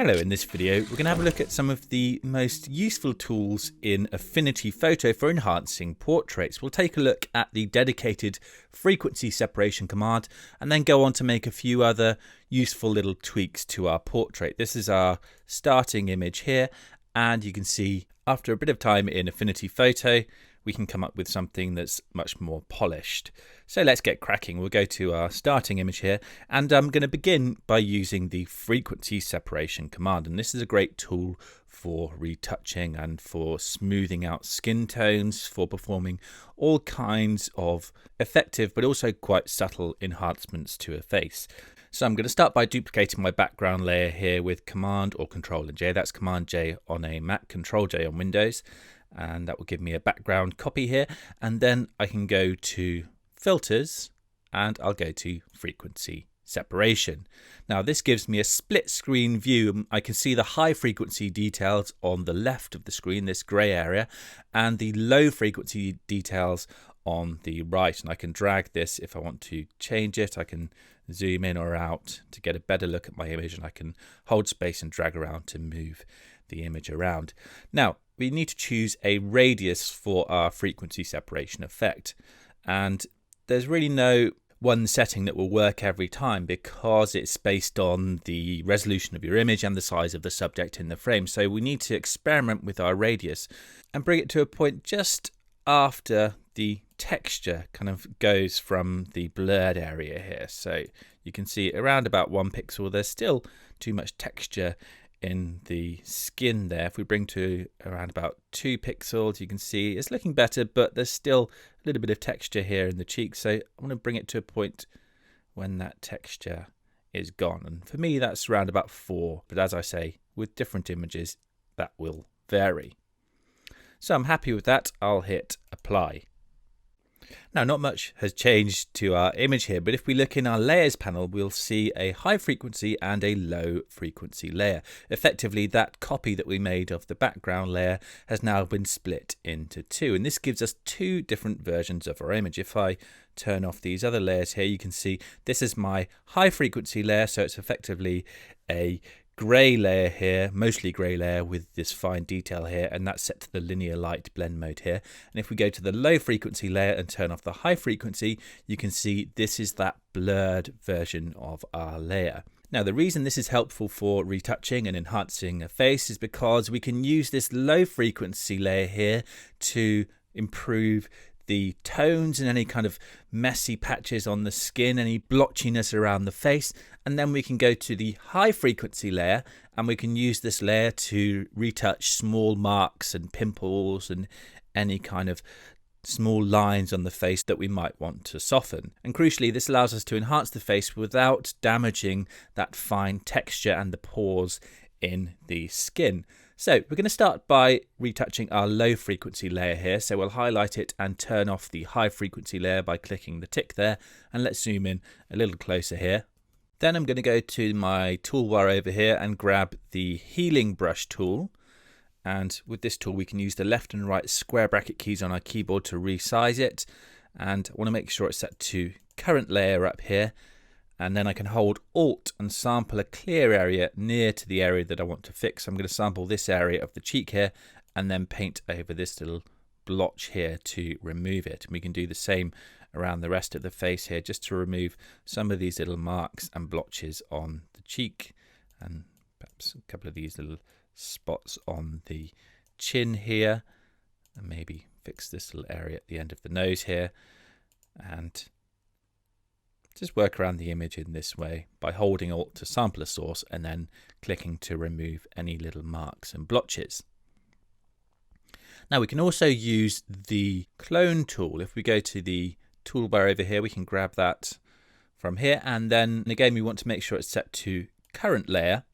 Hello, in this video we're going to have a look at some of the most useful tools in Affinity Photo for enhancing portraits. We'll take a look at the dedicated frequency separation command and then go on to make a few other useful little tweaks to our portrait. This is our starting image here, and you can see after a bit of time in Affinity Photo we can come up with something that's much more polished. So let's get cracking. We'll go to our starting image here, and I'm going to begin by using the frequency separation command. And this is a great tool for retouching and for smoothing out skin tones, for performing all kinds of effective but also quite subtle enhancements to a face. So I'm going to start by duplicating my background layer here with Command or Control and J. That's Command J on a Mac, Control J on Windows. And that will give me a background copy here, and then I can go to filters and I'll go to frequency separation. Now this gives me a split screen view. I can see the high frequency details on the left of the screen, this grey area, and the low frequency details on the right, and I can drag this if I want to change it. I can zoom in or out to get a better look at my image, and I can hold space and drag around to move the image around. Now we need to choose a radius for our frequency separation effect, and there's really no one setting that will work every time because it's based on the resolution of your image and the size of the subject in the frame. So we need to experiment with our radius and bring it to a point just after the texture kind of goes from the blurred area here. So you can see around about 1 pixel there's still too much texture in the skin there. If we bring to around about 2 pixels, you can see it's looking better, but there's still a little bit of texture here in the cheek. So I want to bring it to a point when that texture is gone. And for me, that's around about 4. But as I say, with different images, that will vary. So I'm happy with that. I'll hit apply. Now, not much has changed to our image here, but if we look in our layers panel, we'll see a high frequency and a low frequency layer. Effectively, that copy that we made of the background layer has now been split into 2, and this gives us 2 different versions of our image. If I turn off these other layers here, you can see this is my high frequency layer, so it's effectively a grey layer here, mostly grey layer with this fine detail here, and that's set to the linear light blend mode here. And if we go to the low frequency layer and turn off the high frequency, you can see this is that blurred version of our layer. Now the reason this is helpful for retouching and enhancing a face is because we can use this low frequency layer here to improve the tones and any kind of messy patches on the skin, any blotchiness around the face, and then we can go to the high frequency layer and we can use this layer to retouch small marks and pimples and any kind of small lines on the face that we might want to soften. And crucially, this allows us to enhance the face without damaging that fine texture and the pores in the skin. So we're going to start by retouching our low frequency layer here. So we'll highlight it and turn off the high frequency layer by clicking the tick there. And let's zoom in a little closer here. Then I'm going to go to my toolbar over here and grab the healing brush tool. And with this tool, we can use the left and right square bracket keys on our keyboard to resize it. And I want to make sure it's set to current layer up here. And then I can hold Alt and sample a clear area near to the area that I want to fix. I'm going to sample this area of the cheek here and then paint over this little blotch here to remove it. And we can do the same around the rest of the face here just to remove some of these little marks and blotches on the cheek, and perhaps a couple of these little spots on the chin here, and maybe fix this little area at the end of the nose here, and just work around the image in this way by holding Alt to sample a source and then clicking to remove any little marks and blotches. Now we can also use the clone tool. If we go to the toolbar over here, we can grab that from here, and then again we want to make sure it's set to current layer,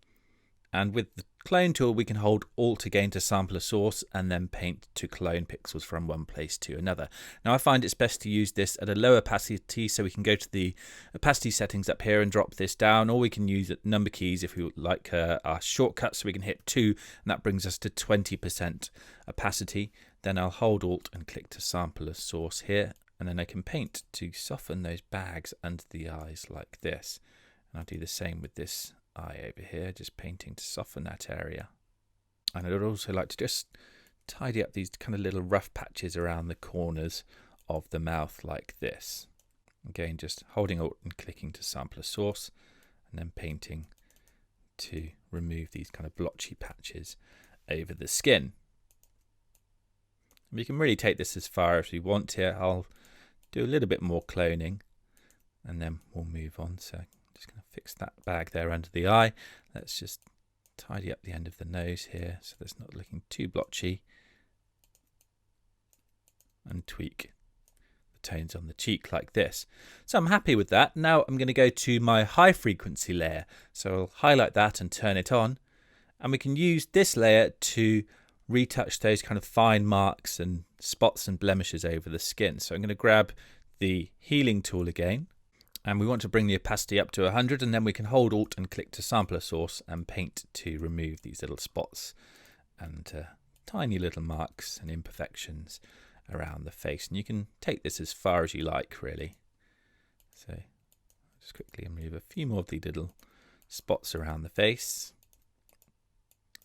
and with the clone tool we can hold Alt again to sample a source and then paint to clone pixels from one place to another. Now I find it's best to use this at a low opacity, so we can go to the opacity settings up here and drop this down, or we can use number keys if we like our shortcut, so we can hit 2 and that brings us to 20% opacity. Then I'll hold Alt and click to sample a source here, and then I can paint to soften those bags under the eyes like this. And I'll do the same with this eye over here, just painting to soften that area. And I'd also like to just tidy up these kind of little rough patches around the corners of the mouth like this. Again, just holding Alt and clicking to sample a source, and then painting to remove these kind of blotchy patches over the skin. We can really take this as far as we want here. I'll do a little bit more cloning and then we'll move on. So I'm just going to fix that bag there under the eye. Let's just tidy up the end of the nose here so that's not looking too blotchy, and tweak the tones on the cheek like this. So I'm happy with that. Now I'm going to go to my high frequency layer. So I'll highlight that and turn it on, and we can use this layer to retouch those kind of fine marks and spots and blemishes over the skin. So I'm going to grab the healing tool again, and we want to bring the opacity up to 100, and then we can hold Alt and click to sample a source and paint to remove these little spots and tiny little marks and imperfections around the face. And you can take this as far as you like, really. So just quickly remove a few more of the little spots around the face.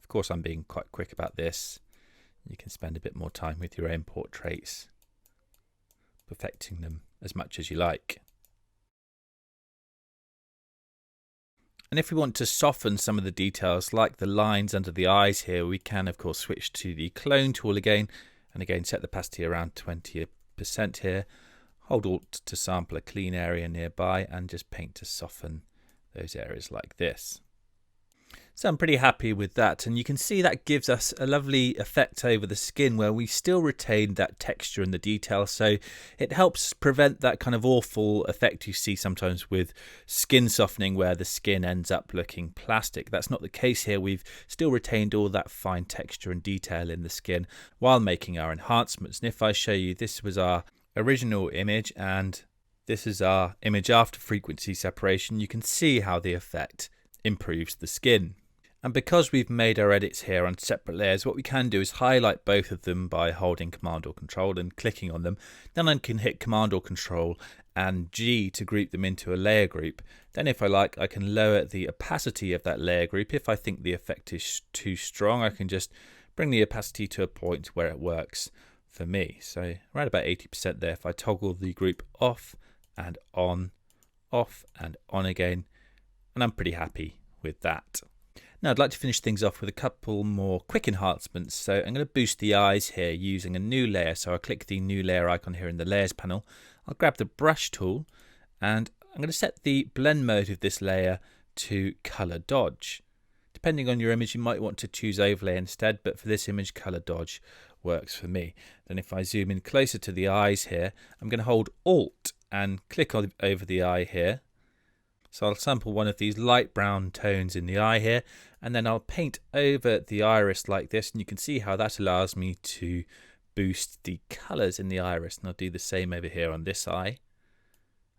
Of course, I'm being quite quick about this. You can spend a bit more time with your own portraits, perfecting them as much as you like. And if we want to soften some of the details, like the lines under the eyes here, we can of course switch to the clone tool again, and again set the opacity around 20% here. Hold Alt to sample a clean area nearby and just paint to soften those areas like this. So I'm pretty happy with that, and you can see that gives us a lovely effect over the skin where we still retain that texture and the detail. So it helps prevent that kind of awful effect you see sometimes with skin softening where the skin ends up looking plastic. That's not the case here. We've still retained all that fine texture and detail in the skin while making our enhancements. And if I show you, this was our original image and this is our image after frequency separation, you can see how the effect improves the skin. And because we've made our edits here on separate layers, what we can do is highlight both of them by holding Command or Control and clicking on them. Then I can hit Command or Control and G to group them into a layer group. Then if I like, I can lower the opacity of that layer group. If I think the effect is too strong, I can just bring the opacity to a point where it works for me. So around about 80% there. If I toggle the group off and on again, and I'm pretty happy with that. Now I'd like to finish things off with a couple more quick enhancements. So I'm going to boost the eyes here using a new layer. So I'll click the new layer icon here in the layers panel. I'll grab the brush tool and I'm going to set the blend mode of this layer to color dodge. Depending on your image, you might want to choose overlay instead, but for this image, color dodge works for me. Then if I zoom in closer to the eyes here, I'm going to hold Alt and click over the eye here. So I'll sample one of these light brown tones in the eye here, and then I'll paint over the iris like this, and you can see how that allows me to boost the colours in the iris. And I'll do the same over here on this eye,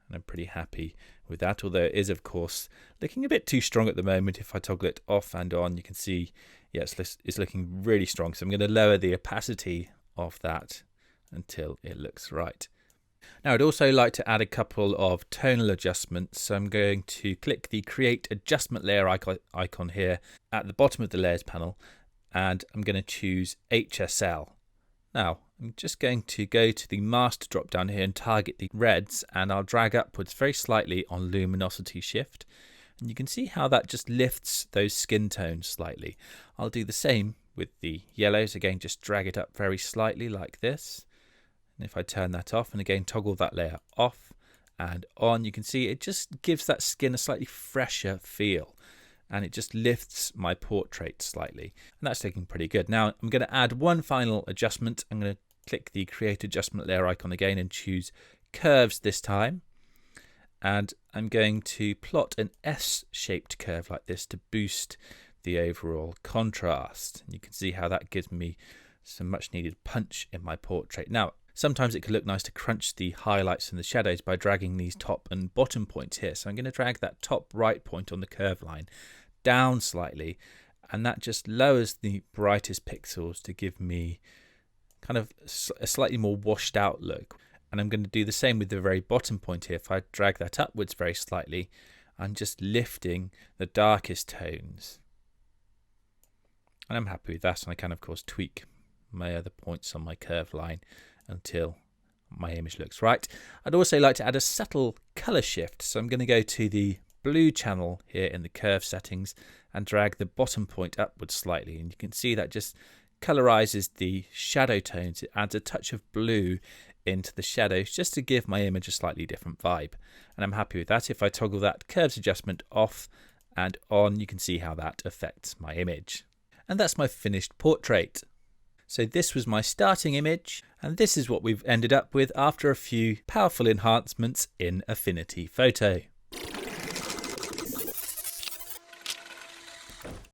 and I'm pretty happy with that, although it is of course looking a bit too strong at the moment. If I toggle it off and on, you can see, yeah, it's looking really strong. So I'm going to lower the opacity of that until it looks right. Now I'd also like to add a couple of tonal adjustments. So I'm going to click the Create Adjustment Layer icon here at the bottom of the Layers panel, and I'm going to choose HSL. Now I'm just going to go to the Master drop down here and target the reds, and I'll drag upwards very slightly on Luminosity Shift. And you can see how that just lifts those skin tones slightly. I'll do the same with the yellows. Again, just drag it up very slightly like this. And if I turn that off and again toggle that layer off and on, you can see it just gives that skin a slightly fresher feel, and it just lifts my portrait slightly, and that's looking pretty good. Now I'm going to add one final adjustment. I'm going to click the Create Adjustment Layer icon again and choose Curves this time, and I'm going to plot an S-shaped curve like this to boost the overall contrast. And you can see how that gives me some much needed punch in my portrait. Now sometimes it can look nice to crunch the highlights and the shadows by dragging these top and bottom points here. So I'm going to drag that top right point on the curve line down slightly, and that just lowers the brightest pixels to give me kind of a slightly more washed out look. And I'm going to do the same with the very bottom point here. If I drag that upwards very slightly, I'm just lifting the darkest tones. And I'm happy with that, and I can of course tweak my other points on my curve line until my image looks right. I'd also like to add a subtle colour shift, so I'm going to go to the blue channel here in the curve settings and drag the bottom point upwards slightly, and you can see that just colorizes the shadow tones. It adds a touch of blue into the shadows just to give my image a slightly different vibe, and I'm happy with that. If I toggle that curves adjustment off and on, you can see how that affects my image. And that's my finished portrait. So this was my starting image, and this is what we've ended up with after a few powerful enhancements in Affinity Photo.